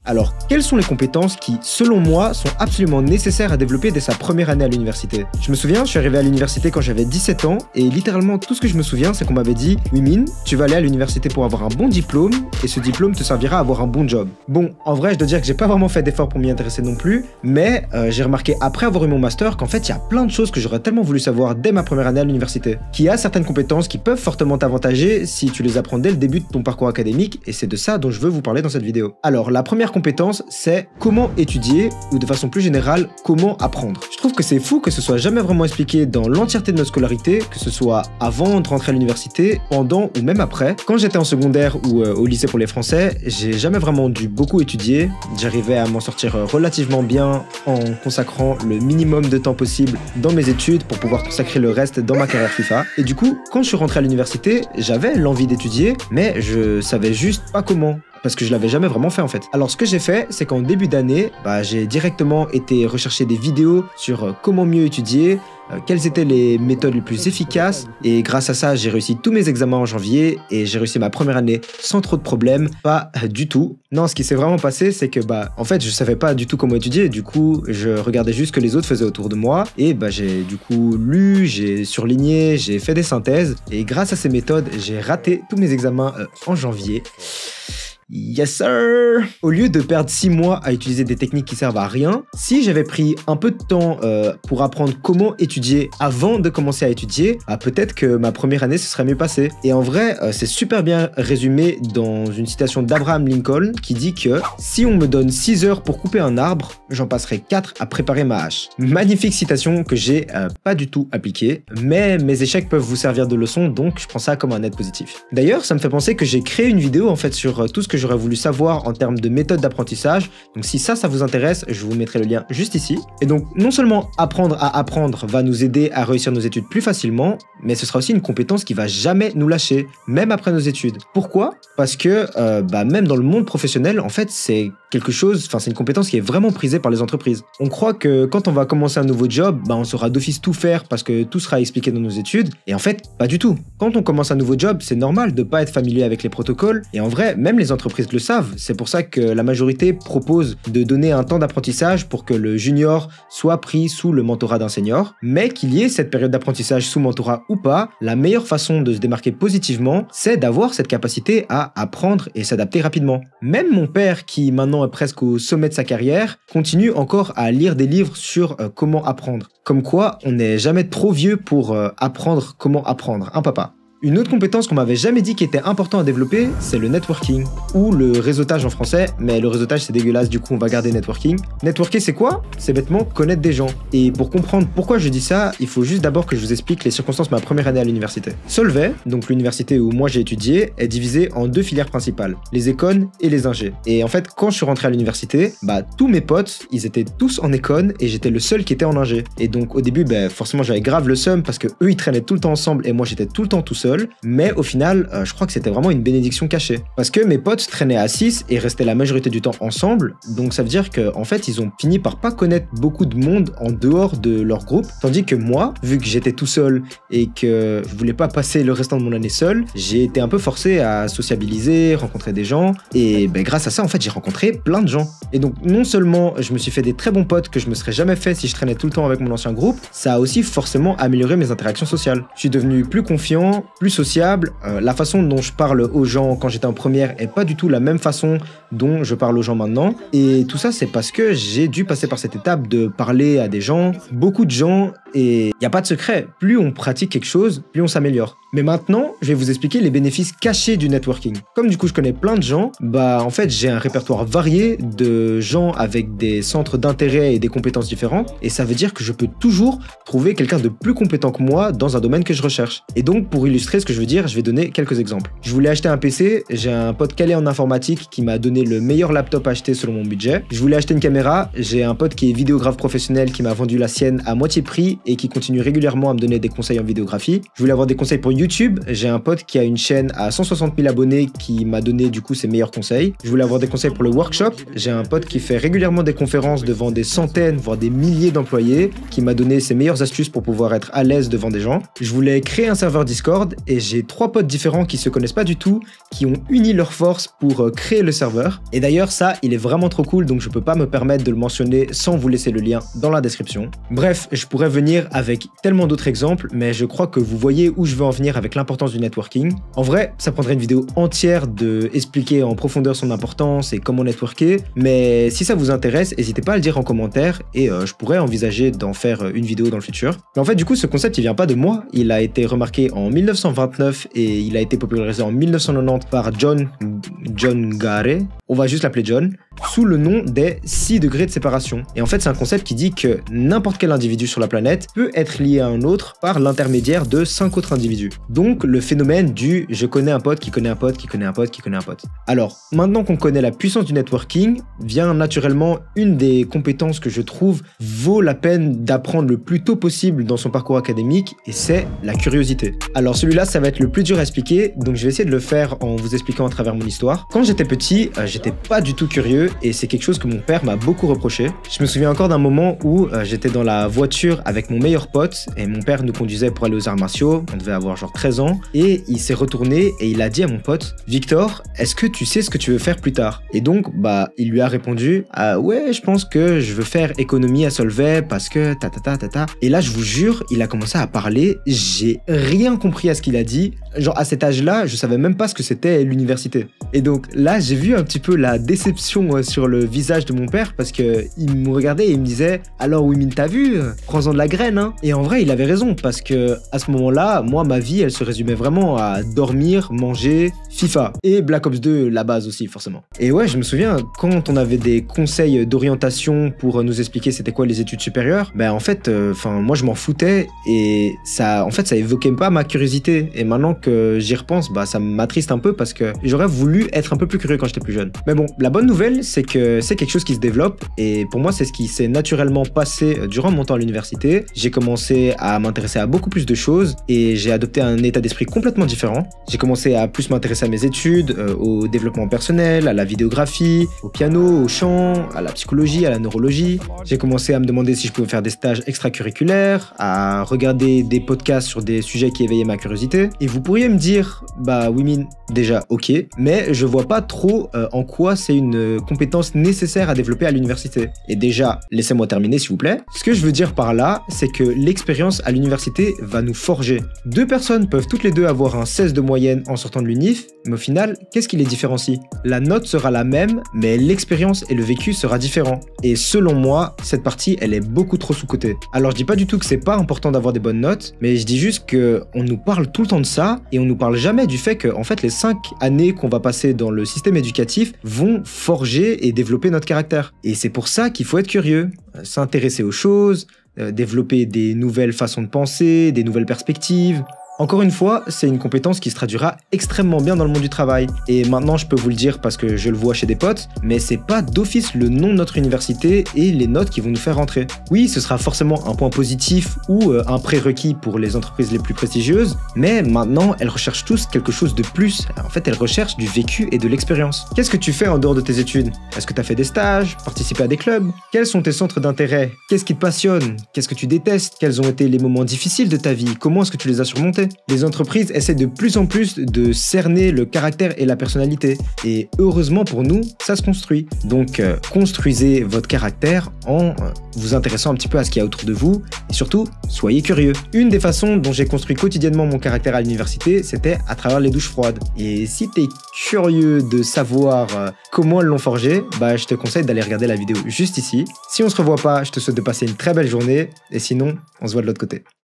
Alors, quelles sont les compétences qui, selon moi, sont absolument nécessaires à développer dès sa première année à l'université? Je me souviens, je suis arrivé à l'université quand j'avais 17 ans et littéralement tout ce que je me souviens, c'est qu'on m'avait dit « Oui Min, tu vas aller à l'université pour avoir un bon diplôme et ce diplôme te servira à avoir un bon job. » Bon, en vrai, je dois dire que j'ai pas vraiment fait d'efforts pour m'y intéresser non plus, mais j'ai remarqué après avoir eu mon master qu'en fait, il y a plein de choses que j'aurais tellement voulu savoir dès ma première année à l'université. Qu'il y a certaines compétences qui peuvent fortement t'avantager si tu les apprends dès le début de ton parcours académique et c'est de ça dont je veux vous parler dans cette vidéo. Alors, la première compétence, c'est comment étudier ou de façon plus générale, comment apprendre. Je trouve que c'est fou que ce soit jamais vraiment expliqué dans l'entièreté de notre scolarité, que ce soit avant de rentrer à l'université, pendant ou même après. Quand j'étais en secondaire ou au lycée pour les Français, j'ai jamais vraiment dû beaucoup étudier. J'arrivais à m'en sortir relativement bien en consacrant le minimum de temps possible dans mes études pour pouvoir consacrer le reste dans ma carrière FIFA. Et du coup, quand je suis rentré à l'université, j'avais l'envie d'étudier, mais je savais juste pas comment. Parce que je l'avais jamais vraiment fait en fait. Alors ce que j'ai fait, c'est qu'en début d'année, j'ai directement été rechercher des vidéos sur comment mieux étudier, quelles étaient les méthodes les plus efficaces, et grâce à ça, j'ai réussi tous mes examens en janvier, et j'ai réussi ma première année sans trop de problèmes, pas du tout. Non, ce qui s'est vraiment passé, c'est que en fait, je savais pas du tout comment étudier, du coup, je regardais juste ce que les autres faisaient autour de moi, et j'ai du coup lu, j'ai surligné, j'ai fait des synthèses, et grâce à ces méthodes, j'ai raté tous mes examens en janvier. Yes sir! Au lieu de perdre 6 mois à utiliser des techniques qui servent à rien, si j'avais pris un peu de temps pour apprendre comment étudier avant de commencer à étudier, peut-être que ma première année se serait mieux passée. Et en vrai, c'est super bien résumé dans une citation d'Abraham Lincoln qui dit que si on me donne 6 heures pour couper un arbre, j'en passerai 4 à préparer ma hache. Magnifique citation que j'ai pas du tout appliquée, mais mes échecs peuvent vous servir de leçon, donc je prends ça comme un net positif. D'ailleurs, ça me fait penser que j'ai créé une vidéo en fait sur tout ce que j'aurais voulu savoir en termes de méthode d'apprentissage. Donc si ça vous intéresse, je vous mettrai le lien juste ici. Et donc non seulement apprendre à apprendre va nous aider à réussir nos études plus facilement, mais ce sera aussi une compétence qui va jamais nous lâcher, même après nos études. Pourquoi? Parce que même dans le monde professionnel, en fait, c'est quelque chose, c'est une compétence qui est vraiment prisée par les entreprises. On croit que quand on va commencer un nouveau job, on saura d'office tout faire parce que tout sera expliqué dans nos études. Et en fait, pas du tout. Quand on commence un nouveau job, c'est normal de pas être familier avec les protocoles. Et en vrai, même les entreprises le savent. C'est pour ça que la majorité propose de donner un temps d'apprentissage pour que le junior soit pris sous le mentorat d'un senior. Mais qu'il y ait cette période d'apprentissage sous mentorat ou pas, la meilleure façon de se démarquer positivement, c'est d'avoir cette capacité à apprendre et s'adapter rapidement. Même mon père, qui maintenant est presque au sommet de sa carrière, continue encore à lire des livres sur comment apprendre. Comme quoi, on n'est jamais trop vieux pour apprendre comment apprendre, hein papa? Une autre compétence qu'on m'avait jamais dit qui était important à développer, c'est le networking, ou le réseautage en français, mais le réseautage c'est dégueulasse, du coup on va garder networking. Networker c'est quoi? C'est bêtement connaître des gens. Et pour comprendre pourquoi je dis ça, il faut juste d'abord que je vous explique les circonstances de ma première année à l'université. Solvay, donc l'université où moi j'ai étudié, est divisée en 2 filières principales, les écones et les ingés. Et en fait, quand je suis rentré à l'université, tous mes potes, ils étaient tous en écone et j'étais le seul qui était en ingé. Et donc au début, forcément j'avais grave le seum parce que eux ils traînaient tout le temps ensemble et moi j'étais tout le temps tout seul. Mais au final, je crois que c'était vraiment une bénédiction cachée. Parce que mes potes traînaient à 6 et restaient la majorité du temps ensemble, donc ça veut dire qu'en fait, ils ont fini par pas connaître beaucoup de monde en dehors de leur groupe, tandis que moi, vu que j'étais tout seul et que je voulais pas passer le restant de mon année seul, j'ai été un peu forcé à sociabiliser, rencontrer des gens, et grâce à ça, en fait, j'ai rencontré plein de gens. Et donc, non seulement je me suis fait des très bons potes que je me serais jamais fait si je traînais tout le temps avec mon ancien groupe, ça a aussi forcément amélioré mes interactions sociales. Je suis devenu plus confiant, plus sociable, la façon dont je parle aux gens quand j'étais en première est pas du tout la même façon dont je parle aux gens maintenant, et tout ça c'est parce que j'ai dû passer par cette étape de parler à des gens, beaucoup de gens, et il n'y a pas de secret, plus on pratique quelque chose, plus on s'améliore. Mais maintenant, je vais vous expliquer les bénéfices cachés du networking. Comme du coup je connais plein de gens, en fait j'ai un répertoire varié de gens avec des centres d'intérêt et des compétences différentes, et ça veut dire que je peux toujours trouver quelqu'un de plus compétent que moi dans un domaine que je recherche. Et donc pour illustrer ce que je veux dire, je vais donner quelques exemples. Je voulais acheter un PC, j'ai un pote calé en informatique qui m'a donné le meilleur laptop à acheter selon mon budget. Je voulais acheter une caméra, j'ai un pote qui est vidéographe professionnel qui m'a vendu la sienne à moitié prix et qui continue régulièrement à me donner des conseils en vidéographie. Je voulais avoir des conseils pour YouTube, j'ai un pote qui a une chaîne à 160 000 abonnés qui m'a donné du coup ses meilleurs conseils. Je voulais avoir des conseils pour le workshop, j'ai un pote qui fait régulièrement des conférences devant des centaines, voire des milliers d'employés, qui m'a donné ses meilleures astuces pour pouvoir être à l'aise devant des gens. Je voulais créer un serveur Discord et j'ai 3 potes différents qui se connaissent pas du tout, qui ont uni leurs forces pour créer le serveur. Et d'ailleurs ça, il est vraiment trop cool, donc je peux pas me permettre de le mentionner sans vous laisser le lien dans la description. Bref, je pourrais venir avec tellement d'autres exemples, mais je crois que vous voyez où je veux en venir avec l'importance du networking. En vrai, ça prendrait une vidéo entière de expliquer en profondeur son importance et comment networker, mais si ça vous intéresse, n'hésitez pas à le dire en commentaire et je pourrais envisager d'en faire une vidéo dans le futur. Mais en fait, du coup, ce concept, il vient pas de moi, il a été remarqué en 1929 et il a été popularisé en 1990 par John Gare, on va juste l'appeler John, sous le nom des 6 degrés de séparation. Et en fait, c'est un concept qui dit que n'importe quel individu sur la planète peut être lié à un autre par l'intermédiaire de 5 autres individus. Donc, le phénomène du « je connais un pote qui connaît un pote qui connaît un pote qui connaît un pote ». Alors, maintenant qu'on connaît la puissance du networking, vient naturellement une des compétences que je trouve vaut la peine d'apprendre le plus tôt possible dans son parcours académique, et c'est la curiosité. Alors celui-là, ça va être le plus dur à expliquer, donc je vais essayer de le faire en vous expliquant à travers mon histoire. Quand j'étais petit, j'étais pas du tout curieux, et c'est quelque chose que mon père m'a beaucoup reproché. Je me souviens encore d'un moment où j'étais dans la voiture avec mon meilleur pote, et mon père nous conduisait pour aller aux arts martiaux, on devait avoir genre 13 ans, et il s'est retourné et il a dit à mon pote « Victor, est-ce que tu sais ce que tu veux faire plus tard ?» Et donc, il lui a répondu « Ah ouais, je pense que je veux faire économie à Solvay parce que ta. » Et là, je vous jure, il a commencé à parler, j'ai rien compris à ce qu'il a dit. Genre, à cet âge-là, je savais même pas ce que c'était l'université. Et donc là, j'ai vu un petit peu la déception sur le visage de mon père parce que il me regardait et il me disait « Alors Wimin, t'as vu? Prends-en de la graine, hein ?» Et en vrai, il avait raison parce que à ce moment-là, moi, ma vie, elle se résumait vraiment à dormir, manger, FIFA et Black Ops 2, la base aussi, forcément. Et ouais, je me souviens, quand on avait des conseils d'orientation pour nous expliquer c'était quoi les études supérieures, en fait, moi, je m'en foutais et ça, en fait, ça évoquait pas ma curiosité. Et maintenant que j'y repense, ça m'attriste un peu parce que j'aurais voulu être un peu plus curieux quand j'étais plus jeune. Mais bon, la bonne nouvelle, c'est que c'est quelque chose qui se développe et pour moi, c'est ce qui s'est naturellement passé durant mon temps à l'université. J'ai commencé à m'intéresser à beaucoup plus de choses et j'ai adopté un état d'esprit complètement différent. J'ai commencé à plus m'intéresser à mes études, au développement personnel, à la vidéographie, au piano, au chant, à la psychologie, à la neurologie. J'ai commencé à me demander si je pouvais faire des stages extracurriculaires, à regarder des podcasts sur des sujets qui éveillaient ma curiosité. Et vous pourriez me dire, Wimin, déjà ok, mais je vois pas trop en quoi c'est une compétence nécessaire à développer à l'université. Et déjà, laissez-moi terminer s'il vous plaît. Ce que je veux dire par là, c'est que l'expérience à l'université va nous forger. 2 personnes peuvent toutes les deux avoir un 16 de moyenne en sortant de l'unif, mais au final, qu'est-ce qui les différencie? La note sera la même, mais l'expérience et le vécu sera différent. Et selon moi, cette partie, elle est beaucoup trop sous-cotée. Alors je dis pas du tout que c'est pas important d'avoir des bonnes notes, mais je dis juste que on nous parle tout le temps de ça, et on nous parle jamais du fait que, en fait, les 5 années qu'on va passer dans le système éducatif vont forger et développer notre caractère. Et c'est pour ça qu'il faut être curieux, s'intéresser aux choses, développer des nouvelles façons de penser, des nouvelles perspectives. Encore une fois, c'est une compétence qui se traduira extrêmement bien dans le monde du travail. Et maintenant, je peux vous le dire parce que je le vois chez des potes, mais c'est pas d'office le nom de notre université et les notes qui vont nous faire rentrer. Oui, ce sera forcément un point positif ou un prérequis pour les entreprises les plus prestigieuses, mais maintenant, elles recherchent tous quelque chose de plus. En fait, elles recherchent du vécu et de l'expérience. Qu'est-ce que tu fais en dehors de tes études? Est-ce que tu as fait des stages, participé à des clubs? Quels sont tes centres d'intérêt? Qu'est-ce qui te passionne? Qu'est-ce que tu détestes? Quels ont été les moments difficiles de ta vie? Comment est-ce que tu les as surmontés? Les entreprises essaient de plus en plus de cerner le caractère et la personnalité. Et heureusement pour nous, ça se construit. Donc, construisez votre caractère en vous intéressant un petit peu à ce qu'il y a autour de vous. Et surtout, soyez curieux. Une des façons dont j'ai construit quotidiennement mon caractère à l'université, c'était à travers les douches froides. Et si t'es curieux de savoir comment elles l'ont forgé, je te conseille d'aller regarder la vidéo juste ici. Si on se revoit pas, je te souhaite de passer une très belle journée. Et sinon, on se voit de l'autre côté.